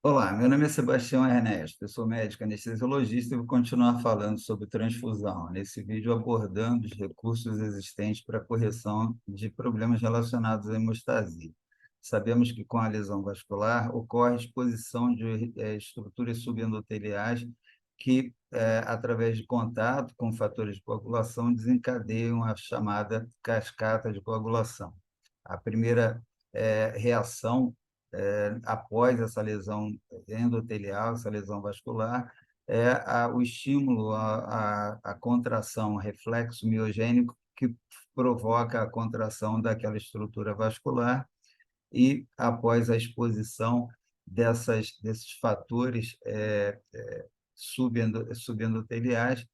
Olá, meu nome é Sebastião Ernesto, eu sou médico anestesiologista e vou continuar falando sobre transfusão, nesse vídeo abordando os recursos existentes para a correção de problemas relacionados à hemostasia. Sabemos que com a lesão vascular ocorre exposição de estruturas subendoteliais que, através de contato com fatores de coagulação, desencadeiam a chamada cascata de coagulação. A primeira reação após essa lesão endotelial, essa lesão vascular, o estímulo à contração, reflexo miogênico que provoca a contração daquela estrutura vascular e, após a exposição desses fatores subendoteliais,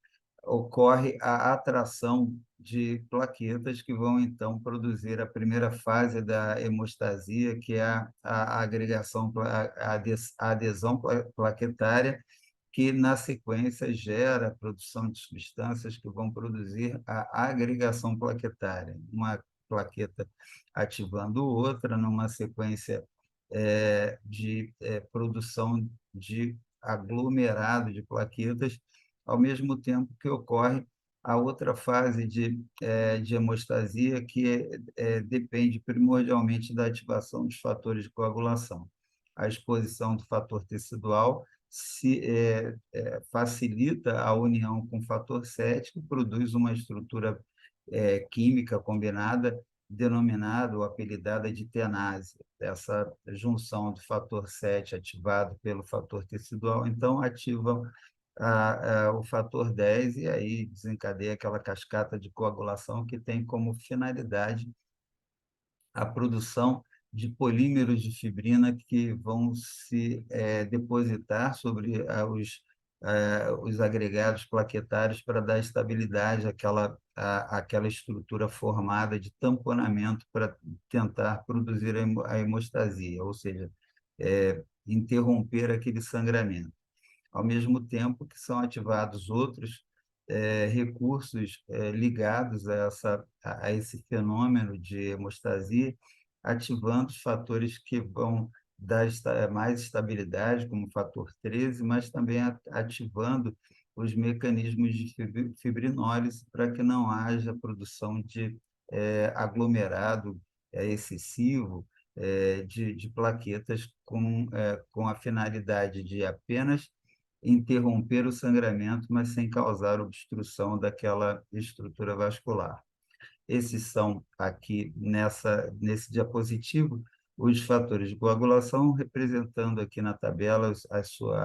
ocorre a atração de plaquetas que vão, então, produzir a primeira fase da hemostasia, que é a agregação, a adesão plaquetária, que, na sequência, gera a produção de substâncias que vão produzir a agregação plaquetária, uma plaqueta ativando outra, numa sequência de produção de aglomerado de plaquetas, ao mesmo tempo que ocorre a outra fase de hemostasia, que depende primordialmente da ativação dos fatores de coagulação. A exposição do fator tecidual facilita a união com o fator 7, que produz uma estrutura química combinada, denominada ou apelidada de tenase. Essa junção do fator 7 ativado pelo fator tecidual, então, ativa o fator 10 e aí desencadeia aquela cascata de coagulação que tem como finalidade a produção de polímeros de fibrina que vão se depositar sobre os agregados plaquetários para dar estabilidade àquela estrutura formada de tamponamento para tentar produzir a hemostasia, ou seja, interromper aquele sangramento. Ao mesmo tempo que são ativados outros recursos ligados a esse fenômeno de hemostasia, ativando os fatores que vão dar mais estabilidade, como o fator 13, mas também ativando os mecanismos de fibrinólise para que não haja produção de aglomerado excessivo de plaquetas com a finalidade de apenas interromper o sangramento, mas sem causar obstrução daquela estrutura vascular. Esses são aqui nesse diapositivo os fatores de coagulação, representando aqui na tabela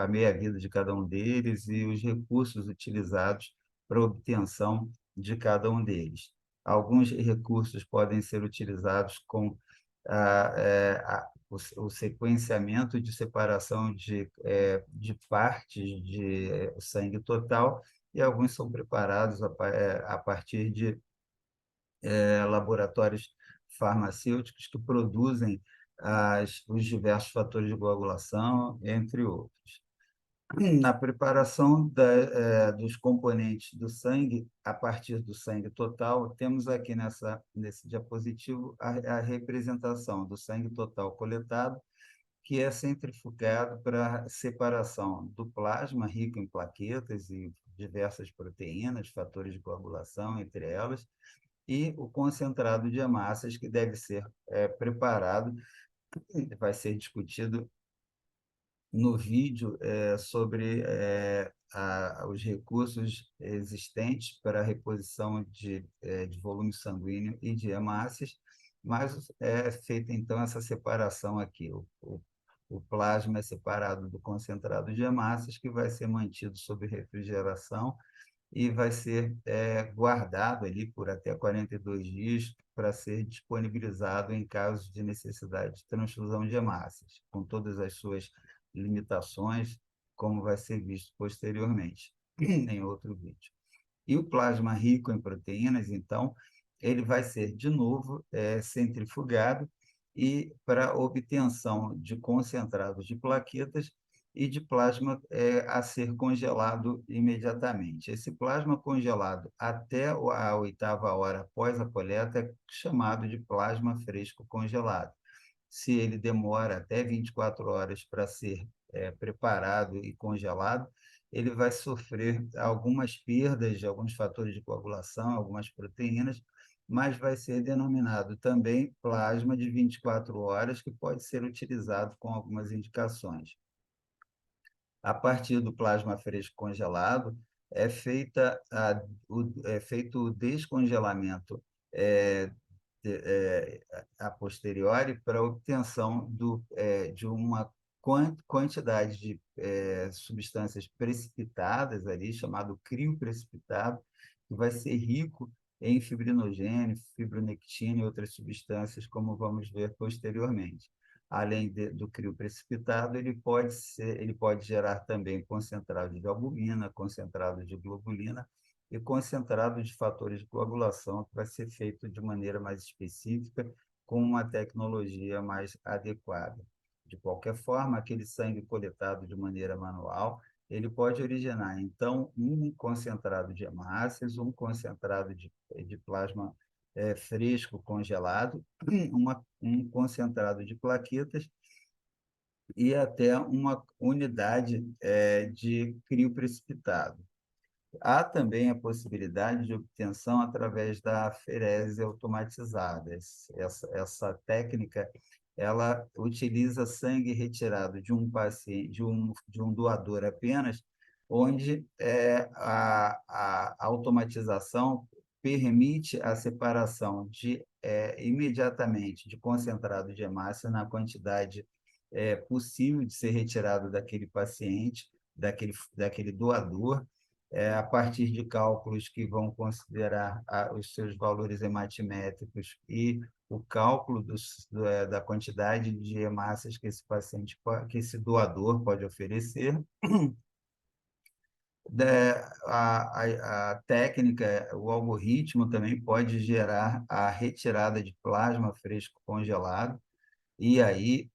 a meia-vida de cada um deles e os recursos utilizados para a obtenção de cada um deles. Alguns recursos podem ser utilizados com o sequenciamento de separação de partes de sangue total, e alguns são preparados a partir de laboratórios farmacêuticos que produzem os diversos fatores de coagulação, entre outros. Na preparação dos componentes do sangue, a partir do sangue total, temos aqui nesse diapositivo a representação do sangue total coletado, que é centrifugado para separação do plasma rico em plaquetas e diversas proteínas, fatores de coagulação, entre elas, e o concentrado de hemácias, que deve ser preparado, vai ser discutido no vídeo sobre os recursos existentes para a reposição de volume sanguíneo e de hemácias, mas é feita, então, essa separação aqui. O plasma é separado do concentrado de hemácias, que vai ser mantido sob refrigeração e vai ser guardado ali por até 42 dias para ser disponibilizado em caso de necessidade de transfusão de hemácias, com todas as suas limitações, como vai ser visto posteriormente em outro vídeo. E o plasma rico em proteínas, então, ele vai ser, de novo, centrifugado e para obtenção de concentrados de plaquetas e de plasma a ser congelado imediatamente. Esse plasma congelado até a 8ª hora após a coleta é chamado de plasma fresco congelado. se ele demora até 24 horas para ser preparado e congelado, ele vai sofrer algumas perdas de alguns fatores de coagulação, algumas proteínas, mas vai ser denominado também plasma de 24 horas, que pode ser utilizado com algumas indicações. A partir do plasma fresco congelado, é feito o descongelamento é, a posteriori para a obtenção de uma quantidade de substâncias precipitadas ali, chamado crioprecipitado, que vai ser rico em fibrinogênio, fibronectina e outras substâncias, como vamos ver posteriormente. Além do crio precipitado, ele pode gerar também concentrado de albumina, concentrado de globulina e concentrado de fatores de coagulação, que vai ser feito de maneira mais específica, com uma tecnologia mais adequada. De qualquer forma, aquele sangue coletado de maneira manual, ele pode originar, então, um concentrado de hemácias, um concentrado de plasma fresco congelado, um concentrado de plaquetas e até uma unidade de crio precipitado. Há também a possibilidade de obtenção através da aferese automatizada. Essa técnica ela utiliza sangue retirado de um paciente, de um doador apenas, onde a automatização permite a separação imediatamente de concentrado de hemácia na quantidade possível de ser retirado daquele paciente, daquele doador, a partir de cálculos que vão considerar os seus valores hematimétricos e o cálculo da quantidade de hemácias que esse paciente, que esse doador pode oferecer. A técnica, o algoritmo também pode gerar a retirada de plasma fresco congelado, e aí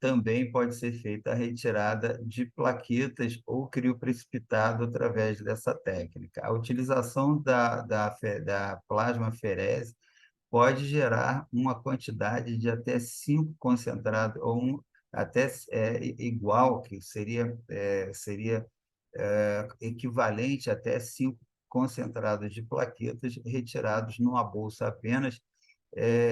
também pode ser feita a retirada de plaquetas ou crio precipitado através dessa técnica. A utilização da plasmaferese pode gerar uma quantidade de até 5 concentrados, ou até igual, que seria equivalente a até 5 concentrados de plaquetas retirados numa bolsa apenas,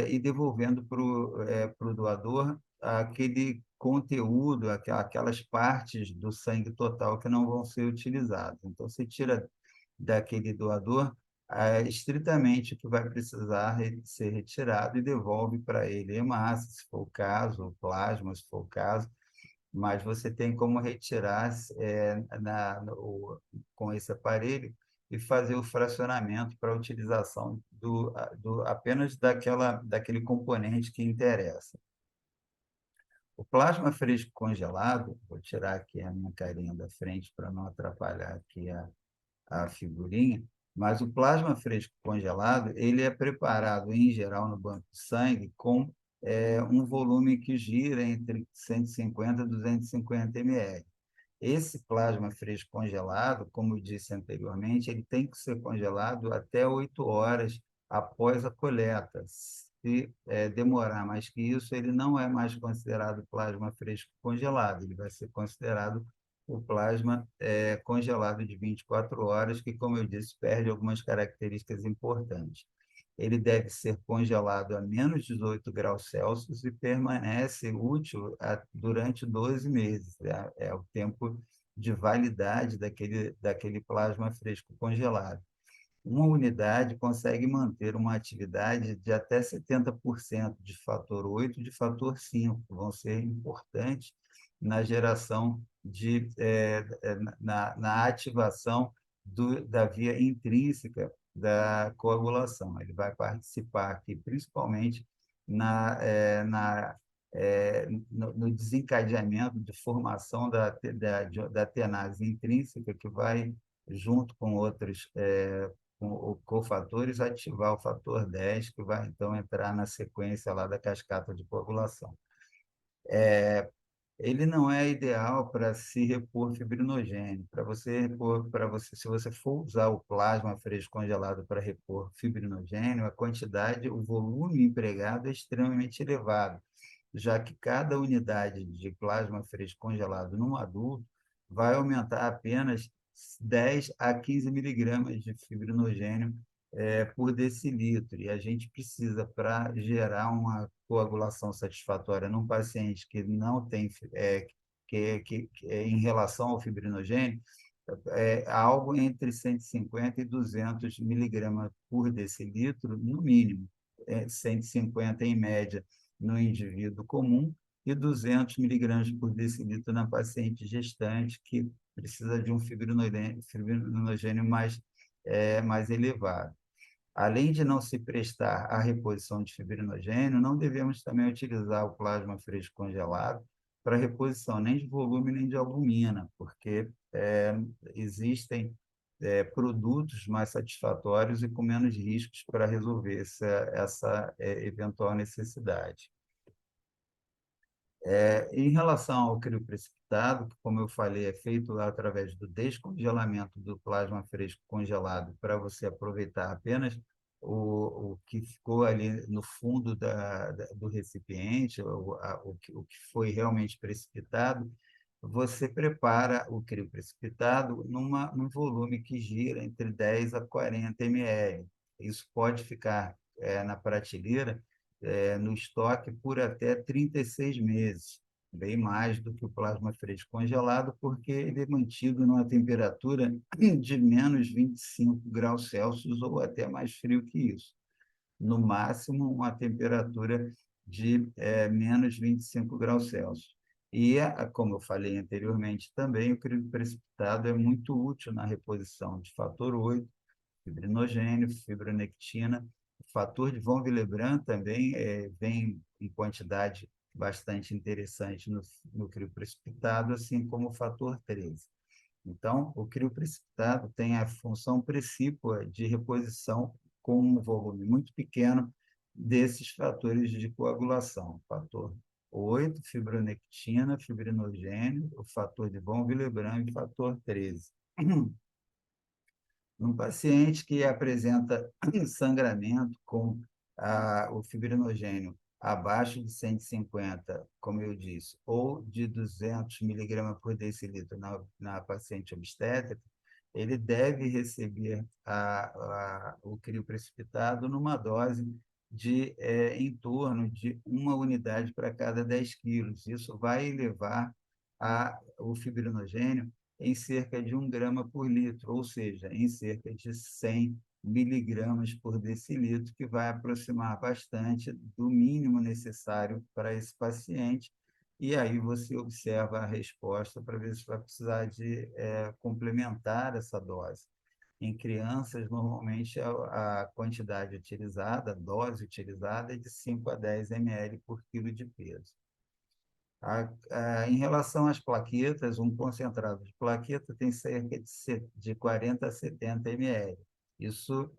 e devolvendo para o doador aquele conteúdo, aquelas partes do sangue total que não vão ser utilizadas. Então, você tira daquele doador estritamente o que vai precisar ser retirado e devolve para ele hemácia, se for o caso, ou plasma, se for o caso, mas você tem como retirar com esse aparelho e fazer o fracionamento para a utilização apenas daquele componente que interessa. O plasma fresco congelado, vou tirar aqui a minha carinha da frente para não atrapalhar aqui a figurinha, mas o plasma fresco congelado, ele é preparado, em geral, no banco de sangue, com um volume que gira entre 150 e 250 ml. Esse plasma fresco congelado, como eu disse anteriormente, ele tem que ser congelado até 8 horas após a coleta. Se demorar mais que isso, ele não é mais considerado plasma fresco congelado, ele vai ser considerado o plasma congelado de 24 horas, que, como eu disse, perde algumas características importantes. Ele deve ser congelado a menos 18 graus Celsius e permanece útil durante 12 meses. É o tempo de validade daquele plasma fresco congelado. Uma unidade consegue manter uma atividade de até 70% de fator 8 e de fator 5, que vão ser importantes na geração na ativação da via intrínseca da coagulação. Ele vai participar aqui, principalmente no desencadeamento de formação da tenase intrínseca, que vai, junto com outros cofatores, ativar o fator 10, que vai, então, entrar na sequência lá da cascata de coagulação. Ele não é ideal para se repor fibrinogênio. Se você for usar o plasma fresco congelado para repor fibrinogênio, o volume empregado é extremamente elevado. já que cada unidade de plasma fresco congelado num adulto vai aumentar apenas 10 a 15 miligramas de fibrinogênio por decilitro. E a gente precisa, para gerar uma coagulação satisfatória num paciente que não tem, em relação ao fibrinogênio, algo entre 150 e 200 miligramas por decilitro, no mínimo, 150 em média no indivíduo comum e 200 miligramas por decilitro na paciente gestante, que precisa de um fibrinogênio mais elevado. Além de não se prestar à reposição de fibrinogênio, não devemos também utilizar o plasma fresco congelado para reposição nem de volume nem de albumina, porque existem produtos mais satisfatórios e com menos riscos para resolver essa eventual necessidade. Em relação ao crioprecipitado, que, como eu falei, é feito através do descongelamento do plasma fresco congelado para você aproveitar apenas o que ficou ali no fundo do recipiente, o que foi realmente precipitado, você prepara o crioprecipitado num volume que gira entre 10 a 40 ml. Isso pode ficar na prateleira no estoque por até 36 meses, bem mais do que o plasma fresco congelado, porque ele é mantido numa temperatura de menos 25 graus Celsius ou até mais frio que isso. No máximo, uma temperatura de menos 25 graus Celsius. E, como eu falei anteriormente também, o precipitado é muito útil na reposição de fator 8, fibrinogênio, fibronectina. O fator de von Willebrand também vem em quantidade bastante interessante no crioprecipitado, assim como o fator 13. Então, o crioprecipitado tem a função precípua de reposição com um volume muito pequeno desses fatores de coagulação. Fator 8, fibronectina, fibrinogênio, o fator de von Willebrand e o fator 13. Um paciente que apresenta sangramento com o fibrinogênio abaixo de 150, como eu disse, ou de 200 miligramas por decilitro na paciente obstétrica, ele deve receber o crioprecipitado numa dose de em torno de 1 unidade para cada 10 quilos. Isso vai elevar o fibrinogênio em cerca de 1 grama por litro, ou seja, em cerca de 100 miligramas por decilitro, que vai aproximar bastante do mínimo necessário para esse paciente. E aí você observa a resposta para ver se vai precisar de complementar essa dose. Em crianças, normalmente a quantidade utilizada, a dose utilizada é de 5 a 10 ml por quilo de peso. Em relação às plaquetas, um concentrado de plaqueta tem cerca de 40 a 70 ml. Isso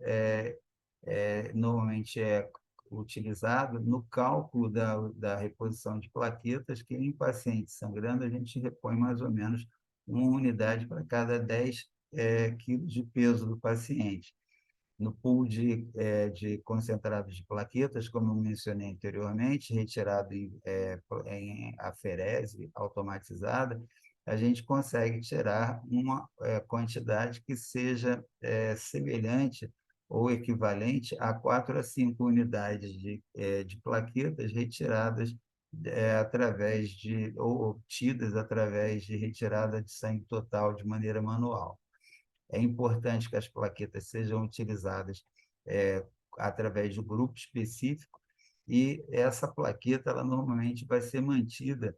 normalmente é utilizado no cálculo da reposição de plaquetas, que em pacientes sangrando a gente repõe mais ou menos 1 unidade para cada 10 quilos de peso do paciente. No pool de concentrados de plaquetas, como eu mencionei anteriormente, retirado em aferese automatizada, a gente consegue tirar uma quantidade que seja semelhante ou equivalente a 4 a 5 unidades de plaquetas retiradas ou obtidas através de retirada de sangue total de maneira manual. É importante que as plaquetas sejam utilizadas através de um grupo específico e essa plaqueta ela normalmente vai ser mantida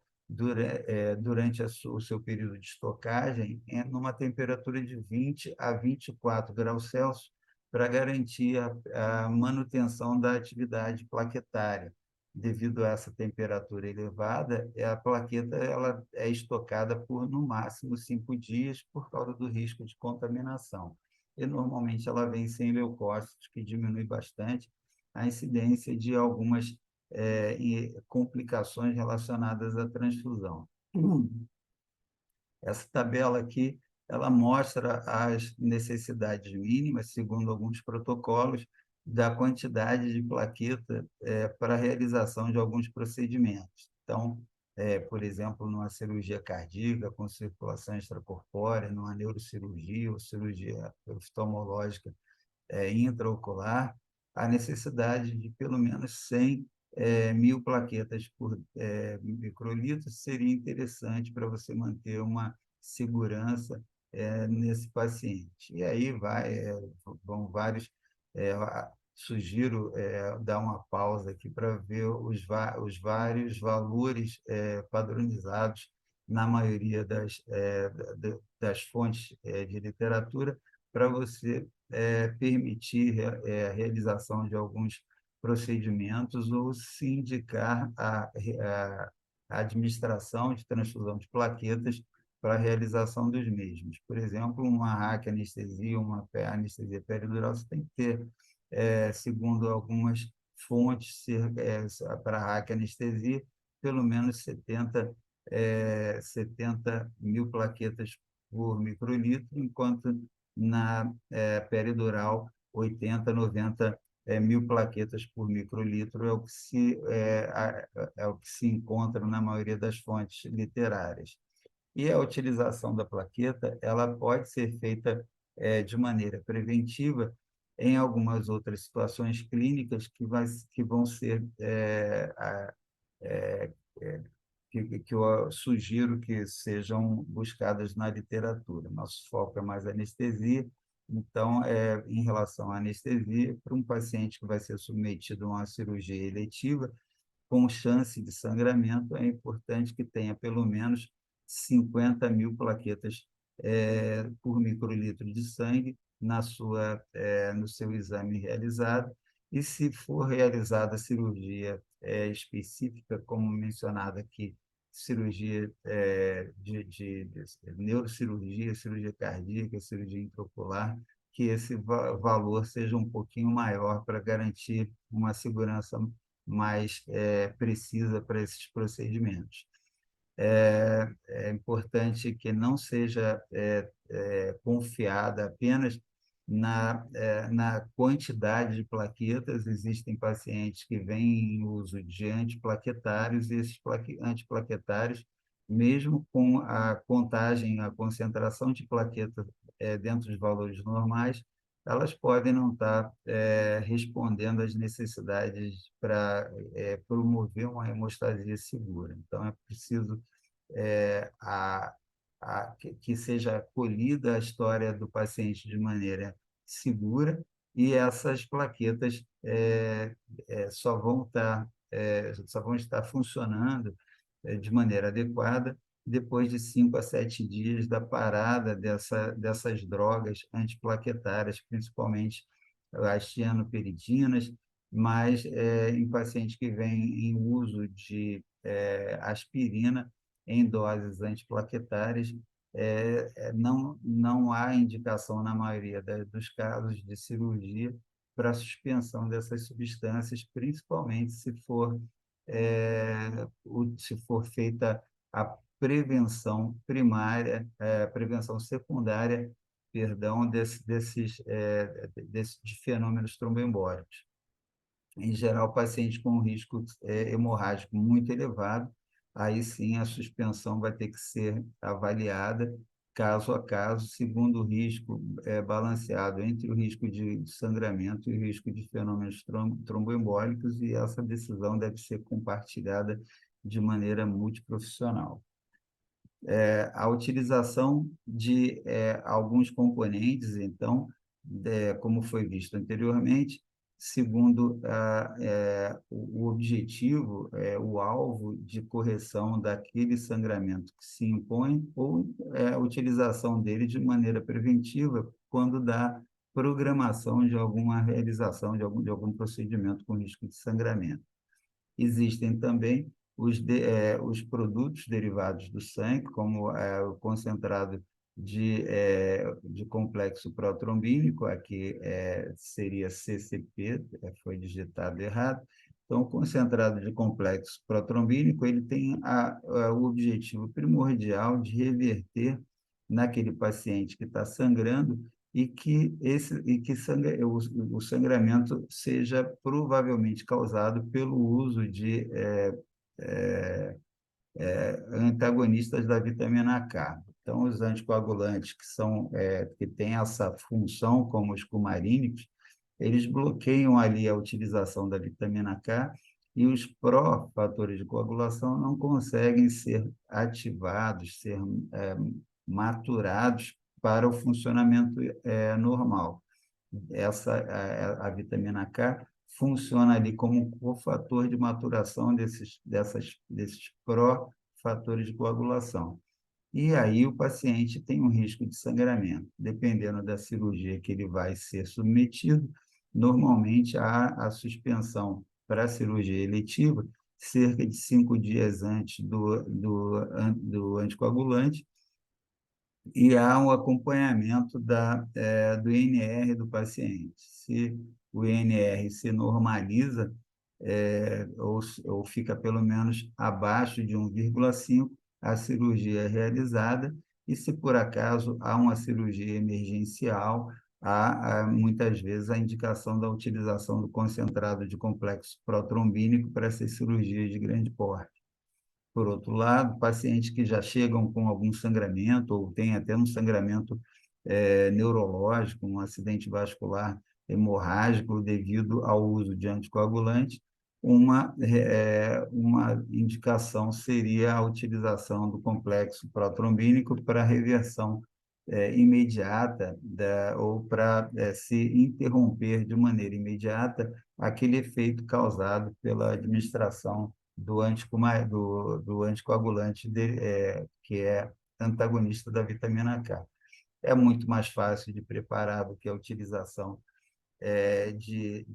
durante o seu período de estocagem numa temperatura de 20 a 24 graus Celsius para garantir a manutenção da atividade plaquetária. Devido a essa temperatura elevada, a plaqueta ela é estocada por, no máximo, 5 dias por causa do risco de contaminação. E, normalmente, ela vem sem leucócitos, que diminui bastante a incidência de algumas complicações relacionadas à transfusão. Essa tabela aqui, ela mostra as necessidades mínimas, segundo alguns protocolos, da quantidade de plaqueta para a realização de alguns procedimentos. Então, por exemplo, numa cirurgia cardíaca com circulação extracorpórea, numa neurocirurgia ou cirurgia oftalmológica intraocular, a necessidade de pelo menos 100 mil plaquetas por microlitro seria interessante para você manter uma segurança nesse paciente. E aí vão vários. Sugiro dar uma pausa aqui para ver os vários valores padronizados na maioria das fontes de literatura para você permitir a realização de alguns procedimentos ou se indicar a administração de transfusão de plaquetas para a realização dos mesmos. Por exemplo, uma raquianestesia, uma anestesia peridural, você tem que ter, segundo algumas fontes, para a raquianestesia, pelo menos 70 mil plaquetas por microlitro, enquanto na peridural, 80, 90 mil plaquetas por microlitro é o que se encontra na maioria das fontes literárias. E a utilização da plaqueta, ela pode ser feita de maneira preventiva em algumas outras situações clínicas que vão ser é, é, que eu sugiro que sejam buscadas na literatura. Nosso foco é mais anestesia, então, em relação à anestesia, para um paciente que vai ser submetido a uma cirurgia eletiva, com chance de sangramento, é importante que tenha pelo menos 50 mil plaquetas por microlitro de sangue no seu exame realizado. E se for realizada a cirurgia específica, como mencionado aqui, cirurgia de neurocirurgia, cirurgia cardíaca, cirurgia intraocular, que esse valor seja um pouquinho maior para garantir uma segurança mais precisa para esses procedimentos. É importante que não seja confiada apenas na quantidade de plaquetas. Existem pacientes que vêm em uso de antiplaquetários, e esses antiplaquetários, mesmo com a contagem, a concentração de plaquetas dentro de valores normais, elas podem não estar respondendo às necessidades para promover uma hemostasia segura. Então, é preciso é, a, que seja acolhida a história do paciente de maneira segura, e essas plaquetas só vão estar funcionando de maneira adequada depois de 5 a 7 dias da parada dessas drogas antiplaquetárias, principalmente as cianoperidinas, mas em pacientes que vêm em uso de aspirina em doses antiplaquetárias, não há indicação, na maioria dos casos de cirurgia, para a suspensão dessas substâncias, principalmente se for feita a prevenção primária, prevenção secundária, perdão, de fenômenos tromboembólicos. Em geral, paciente com risco hemorrágico muito elevado, aí sim a suspensão vai ter que ser avaliada caso a caso, segundo o risco balanceado entre o risco de sangramento e o risco de fenômenos tromboembólicos, e essa decisão deve ser compartilhada de maneira multiprofissional. A utilização de alguns componentes, então, como foi visto anteriormente, segundo o objetivo, o alvo de correção daquele sangramento que se impõe, ou a utilização dele de maneira preventiva, quando dá programação de alguma realização de algum procedimento com risco de sangramento. Existem também os produtos derivados do sangue, como o concentrado de complexo protrombínico, aqui seria CCP, foi digitado errado. Então, o concentrado de complexo protrombínico, ele tem o objetivo primordial de reverter naquele paciente que está sangrando o sangramento seja provavelmente causado pelo uso de antagonistas da vitamina K. Então, os anticoagulantes que têm essa função, como os cumarínicos, eles bloqueiam ali a utilização da vitamina K e os pró-fatores de coagulação não conseguem ser ativados, ser é, maturados para o funcionamento normal. A vitamina K funciona ali como um cofator de maturação desses pró-fatores de coagulação. E aí o paciente tem um risco de sangramento. Dependendo da cirurgia que ele vai ser submetido, normalmente há a suspensão para a cirurgia eletiva cerca de 5 dias antes do anticoagulante, e há um acompanhamento do INR do paciente. Se o INR se normaliza, ou fica pelo menos abaixo de 1,5, a cirurgia é realizada, e se por acaso há uma cirurgia emergencial, há muitas vezes a indicação da utilização do concentrado de complexo protrombínico para essas cirurgias de grande porte. Por outro lado, pacientes que já chegam com algum sangramento ou têm até um sangramento neurológico, um acidente vascular hemorrágico devido ao uso de anticoagulante, uma indicação seria a utilização do complexo protrombínico para reversão imediata ou para se interromper de maneira imediata aquele efeito causado pela administração do anticoagulante, que é antagonista da vitamina K. É muito mais fácil de preparar do que a utilização de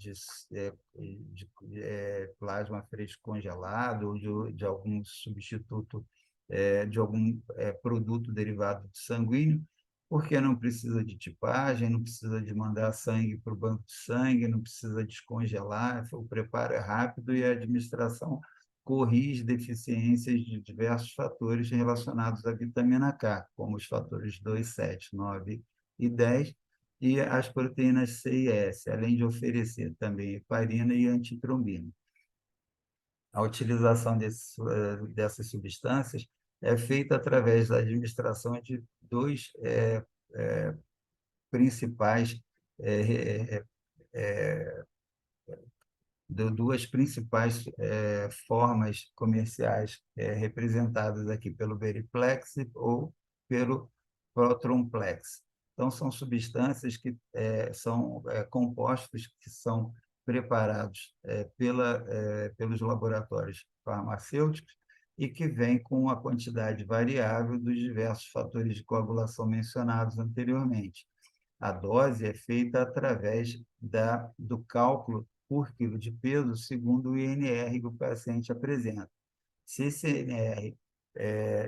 plasma fresco congelado ou de algum substituto, de algum produto derivado de sanguíneo, porque não precisa de tipagem, não precisa de mandar sangue para o banco de sangue, não precisa descongelar, o preparo é rápido e a administração corrige deficiências de diversos fatores relacionados à vitamina K, como os fatores 2, 7, 9 e 10, e as proteínas C e S, além de oferecer também heparina e antitrombina. A utilização dessas substâncias é feita através da administração de principais é, é, duas principais formas comerciais representadas aqui pelo Veriplex ou pelo Protromplex. Então, são substâncias que são compostos que são preparados pelos laboratórios farmacêuticos e que vêm com a quantidade variável dos diversos fatores de coagulação mencionados anteriormente. A dose é feita através do cálculo por quilo de peso, segundo o INR que o paciente apresenta. Se esse INR,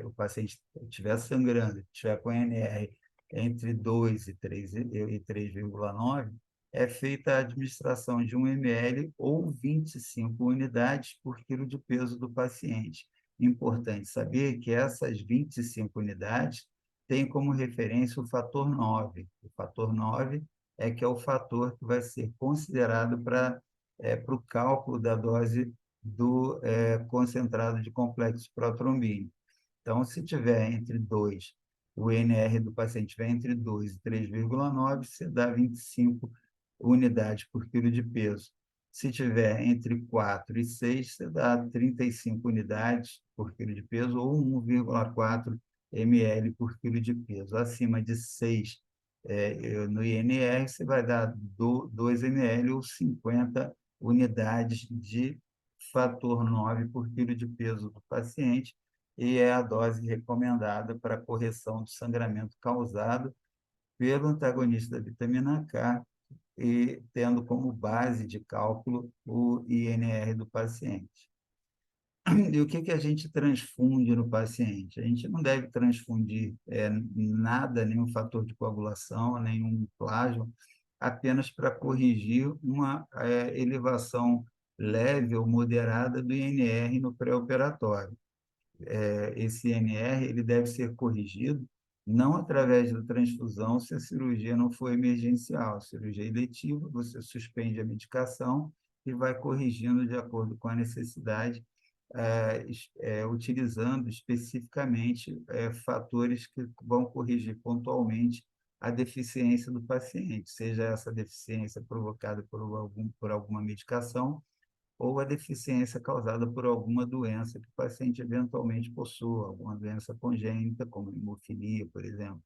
o paciente estiver sangrando, estiver com INR entre 2 e 3,9, é feita a administração de 1 ml ou 25 unidades por quilo de peso do paciente. Importante saber que essas 25 unidades têm como referência o fator 9. O fator 9 que é o fator que vai ser considerado para o cálculo da dose do concentrado de complexo protrombínico. Então, se tiver entre 2, o INR do paciente tiver entre 2 e 3,9, você dá 25 unidades por quilo de peso. Se tiver entre 4 e 6, você dá 35 unidades por quilo de peso ou 1,4 ml por quilo de peso. Acima de 6 no INR, você vai dar 2 ml ou 50 unidades de fator 9 por quilo de peso do paciente, e é a dose recomendada para correção do sangramento causado pelo antagonista da vitamina K, e tendo como base de cálculo o INR do paciente. E o que a gente transfunde no paciente? A gente não deve transfundir nada, nenhum fator de coagulação, nenhum plasma, apenas para corrigir uma elevação leve ou moderada do INR no pré-operatório. Esse INR ele deve ser corrigido não através da transfusão se a cirurgia não for emergencial. Cirurgia eletiva, você suspende a medicação e vai corrigindo de acordo com a necessidade, utilizando especificamente fatores que vão corrigir pontualmente a deficiência do paciente, seja essa deficiência provocada por alguma medicação ou a deficiência causada por alguma doença que o paciente eventualmente possua, alguma doença congênita, como hemofilia, por exemplo.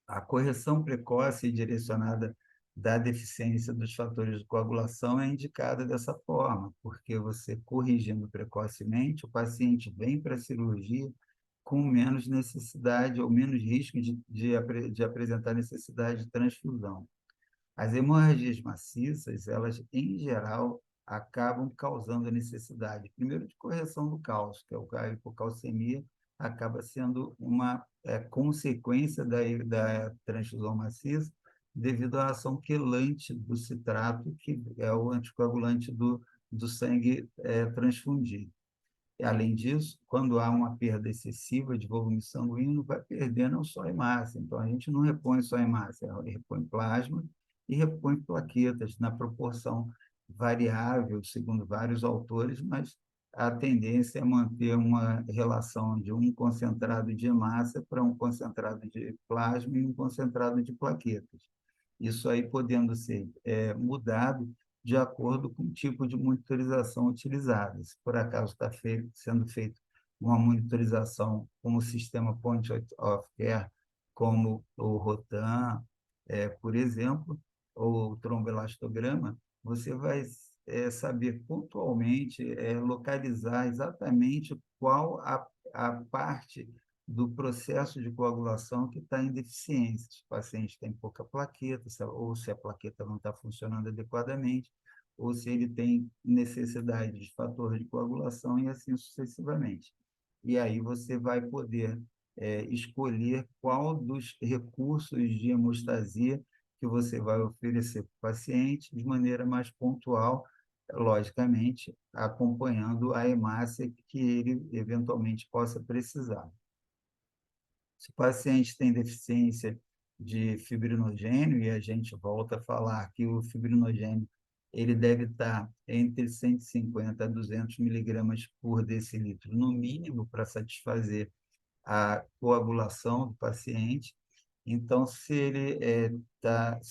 A correção precoce e direcionada da deficiência dos fatores de coagulação é indicada dessa forma, porque você corrigindo precocemente, o paciente vem para a cirurgia com menos necessidade ou menos risco de apresentar necessidade de transfusão. As hemorragias maciças, elas, em geral, acabam causando a necessidade, primeiro, de correção do cálcio, que é a hipocalcemia, acaba sendo uma consequência da transfusão maciça, devido à ação quelante do citrato, que é o anticoagulante do sangue transfundido. Além disso, quando há uma perda excessiva de volume sanguíneo, vai perder não só hemácia. Então, a gente não repõe só hemácia, repõe plasma e repõe plaquetas na proporção variável, segundo vários autores, mas a tendência é manter uma relação de um concentrado de hemácia para um concentrado de plasma e um concentrado de plaquetas. Isso aí podendo ser mudado de acordo com o tipo de monitorização utilizada. Se por acaso está sendo feita uma monitorização com o sistema Point of Care, como o ROTAM, por exemplo, ou o tromboelastograma, você vai saber pontualmente, localizar exatamente qual a parte do processo de coagulação que está em deficiência. Se o paciente tem pouca plaqueta, ou se a plaqueta não está funcionando adequadamente, ou se ele tem necessidade de fator de coagulação e assim sucessivamente. E aí você vai poder escolher qual dos recursos de hemostasia que você vai oferecer para o paciente de maneira mais pontual, logicamente, acompanhando a hemácia que ele eventualmente possa precisar. Se o paciente tem deficiência de fibrinogênio, e a gente volta a falar que o fibrinogênio ele deve estar entre 150 a 200 miligramas por decilitro, no mínimo, para satisfazer a coagulação do paciente. Então, se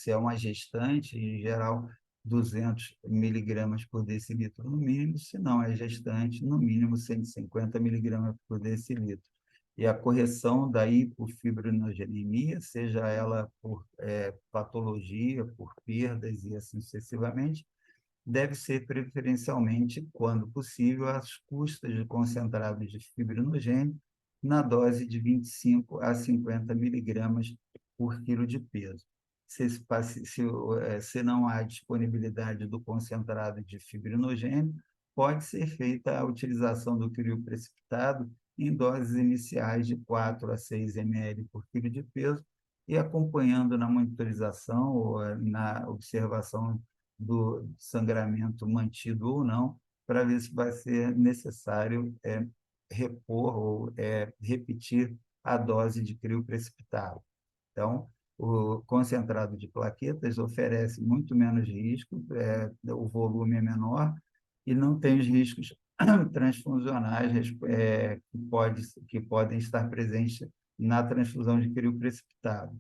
é uma gestante, em geral, 200 miligramas por decilitro no mínimo, se não é gestante, no mínimo 150 miligramas por decilitro. E a correção da hipofibrinogenemia, seja ela por patologia, por perdas e assim sucessivamente, deve ser preferencialmente, quando possível, às custas de concentrado de fibrinogênio na dose de 25 a 50 miligramas por quilo de peso. Se não há disponibilidade do concentrado de fibrinogênio, pode ser feita a utilização do crio precipitado em doses iniciais de 4 a 6 ml por quilo de peso e acompanhando na monitorização ou na observação do sangramento mantido ou não, para ver se vai ser necessário repor ou repetir a dose de crio precipitado. Então, o concentrado de plaquetas oferece muito menos risco, o volume é menor e não tem os riscos transfusionais que podem estar presentes na transfusão de crio precipitado.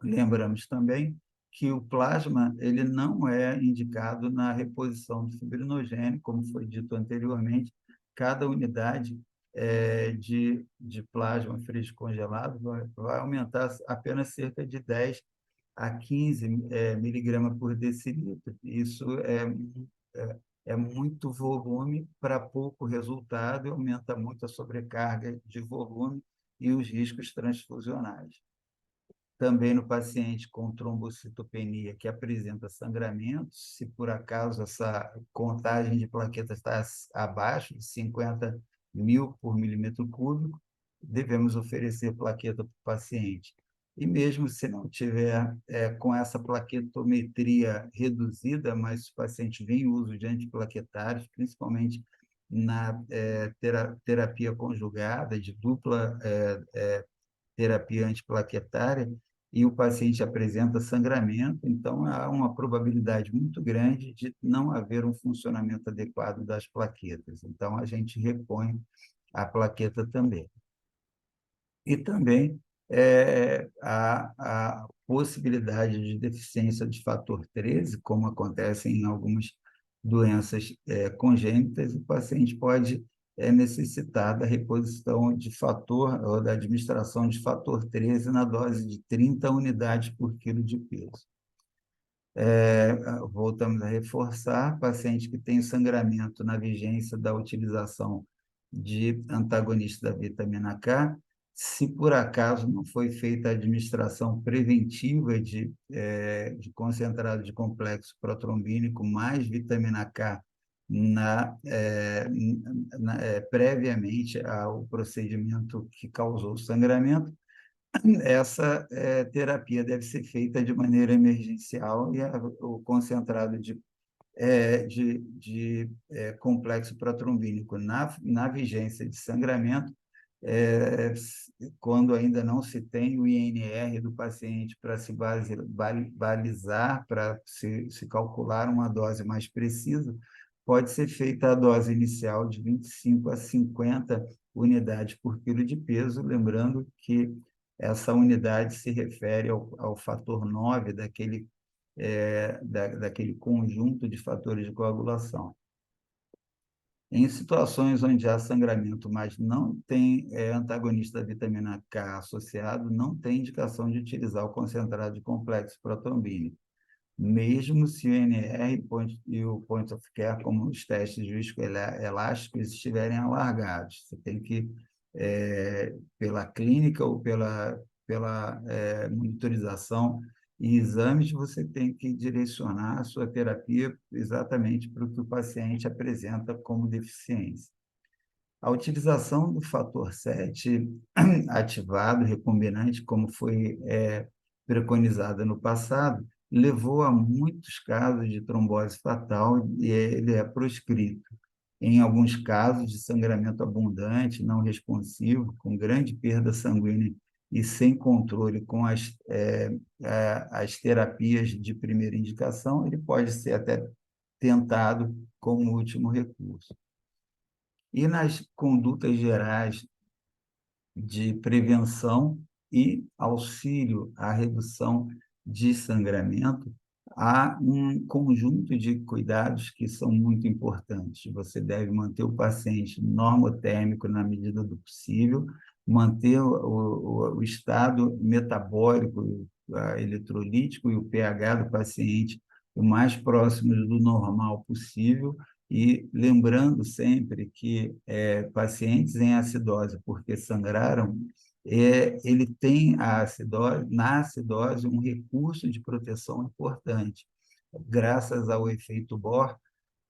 Lembramos também que o plasma ele não é indicado na reposição do fibrinogênio, como foi dito anteriormente, cada unidade de plasma fresco congelado vai aumentar apenas cerca de 10 a 15 miligramas por decilitro. Isso é muito volume para pouco resultado e aumenta muito a sobrecarga de volume e os riscos transfusionais. Também no paciente com trombocitopenia que apresenta sangramento, se por acaso essa contagem de plaquetas está abaixo de 50 mil por milímetro cúbico, devemos oferecer plaqueta para o paciente. E mesmo se não tiver com essa plaquetometria reduzida, mas se o paciente vem em uso de antiplaquetários, principalmente na terapia conjugada, de dupla terapia antiplaquetária, e o paciente apresenta sangramento, então há uma probabilidade muito grande de não haver um funcionamento adequado das plaquetas. Então, a gente repõe a plaqueta também. E também a possibilidade de deficiência de fator 13, como acontece em algumas doenças congênitas, o paciente pode necessitar da reposição de fator, ou da administração de fator 13 na dose de 30 unidades por quilo de peso. Voltamos a reforçar, paciente que tem sangramento na vigência da utilização de antagonista da vitamina K, se por acaso não foi feita a administração preventiva de concentrado de complexo protrombínico mais vitamina K previamente ao procedimento que causou o sangramento, essa terapia deve ser feita de maneira emergencial e o concentrado de complexo protrombínico na vigência de sangramento, quando ainda não se tem o INR do paciente para se balizar, para se calcular uma dose mais precisa, pode ser feita a dose inicial de 25 a 50 unidades por quilo de peso, lembrando que essa unidade se refere ao fator 9 daquele conjunto de fatores de coagulação. Em situações onde há sangramento, mas não tem antagonista da vitamina K associado, não tem indicação de utilizar o concentrado de complexo protrombínico, mesmo se o NR e o point of care, como os testes viscoelásticos, estiverem alargados. Você tem que, pela clínica ou pela monitorização e exames, você tem que direcionar a sua terapia exatamente para o que o paciente apresenta como deficiência. A utilização do fator 7 ativado, recombinante, como foi preconizada no passado, levou a muitos casos de trombose fatal e ele é proscrito. Em alguns casos de sangramento abundante, não responsivo, com grande perda sanguínea e sem controle com as terapias de primeira indicação, ele pode ser até tentado como último recurso. E nas condutas gerais de prevenção e auxílio à redução de sangramento, há um conjunto de cuidados que são muito importantes. Você deve manter o paciente normotérmico na medida do possível, manter o estado metabólico, eletrolítico e o pH do paciente o mais próximos do normal possível, e lembrando sempre que pacientes em acidose, porque sangraram, ele tem na acidose um recurso de proteção importante, graças ao efeito Bohr,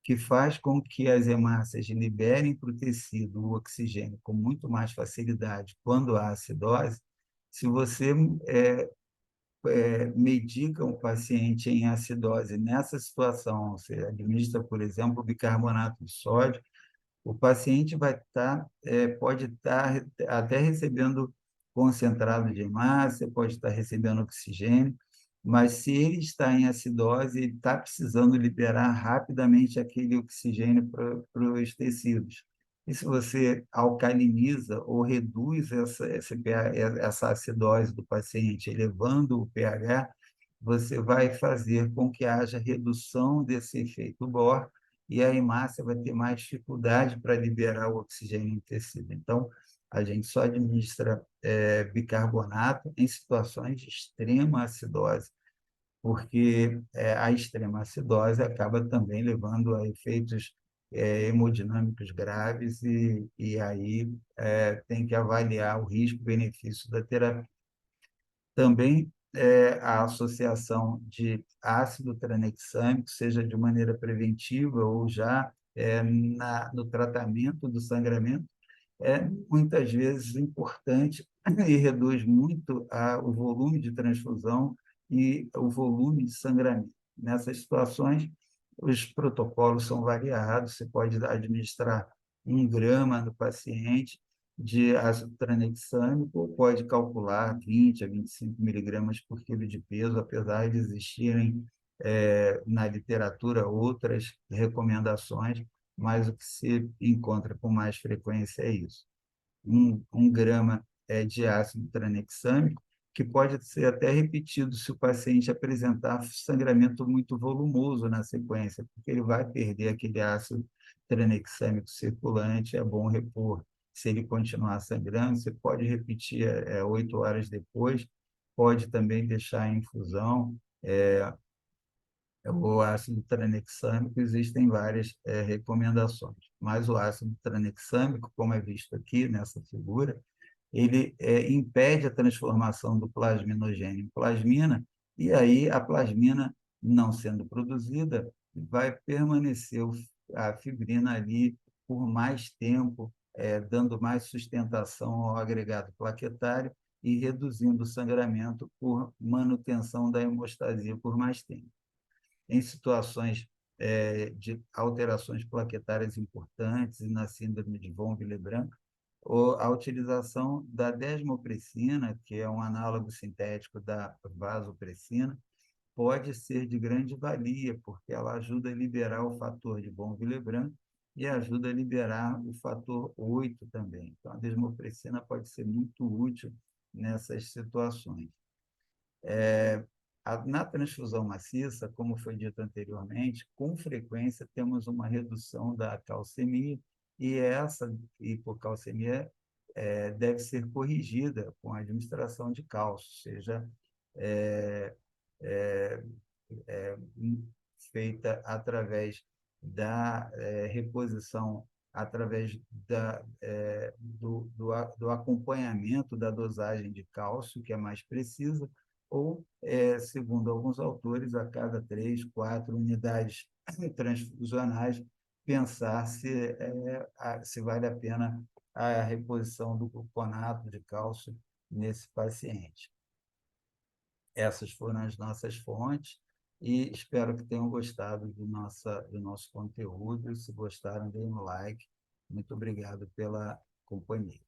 que faz com que as hemácias liberem para o tecido o oxigênio com muito mais facilidade quando há acidose. Se você medica um paciente em acidose nessa situação, você administra, por exemplo, bicarbonato de sódio, o paciente pode estar até recebendo concentrado de hemácia, pode estar recebendo oxigênio, mas se ele está em acidose, ele está precisando liberar rapidamente aquele oxigênio para os tecidos. E se você alcaliniza ou reduz essa acidose do paciente, elevando o pH, você vai fazer com que haja redução desse efeito Bohr e a hemácia vai ter mais dificuldade para liberar o oxigênio no tecido. Então, a gente só administra bicarbonato em situações de extrema acidose, porque a extrema acidose acaba também levando a efeitos hemodinâmicos graves e aí tem que avaliar o risco-benefício da terapia. Também a associação de ácido tranexâmico, seja de maneira preventiva ou já no tratamento do sangramento, é muitas vezes importante e reduz muito o volume de transfusão e o volume de sangramento. Nessas situações, os protocolos são variados, você pode administrar 1 grama do paciente de ácido tranexâmico, ou pode calcular 20 a 25 miligramas por quilo de peso, apesar de existirem na literatura outras recomendações, mas o que se encontra com mais frequência é isso. 1 grama de ácido tranexâmico, que pode ser até repetido se o paciente apresentar sangramento muito volumoso na sequência, porque ele vai perder aquele ácido tranexâmico circulante, é bom repor. Se ele continuar sangrando, você pode repetir 8 horas depois, pode também deixar em infusão o ácido tranexâmico, existem várias recomendações, mas o ácido tranexâmico, como é visto aqui nessa figura, ele impede a transformação do plasminogênio em plasmina, e aí a plasmina, não sendo produzida, vai permanecer a fibrina ali por mais tempo, dando mais sustentação ao agregado plaquetário e reduzindo o sangramento por manutenção da hemostasia por mais tempo. Em situações de alterações plaquetárias importantes e na síndrome de von Willebrand, a utilização da desmopressina, que é um análogo sintético da vasopressina, pode ser de grande valia, porque ela ajuda a liberar o fator de von Willebrand e ajuda a liberar o fator 8 também. Então, a desmopressina pode ser muito útil nessas situações. Na transfusão maciça, como foi dito anteriormente, com frequência temos uma redução da calcemia, e essa hipocalcemia deve ser corrigida com a administração de cálcio, seja é, é, é, feita através da reposição, através do acompanhamento da dosagem de cálcio, que é mais precisa, ou, segundo alguns autores, a cada 3, 4 unidades transfusionais, pensar se vale a pena a reposição do gluconato de cálcio nesse paciente. Essas foram as nossas fontes e espero que tenham gostado do nosso conteúdo. Se gostaram, deem um like. Muito obrigado pela companhia.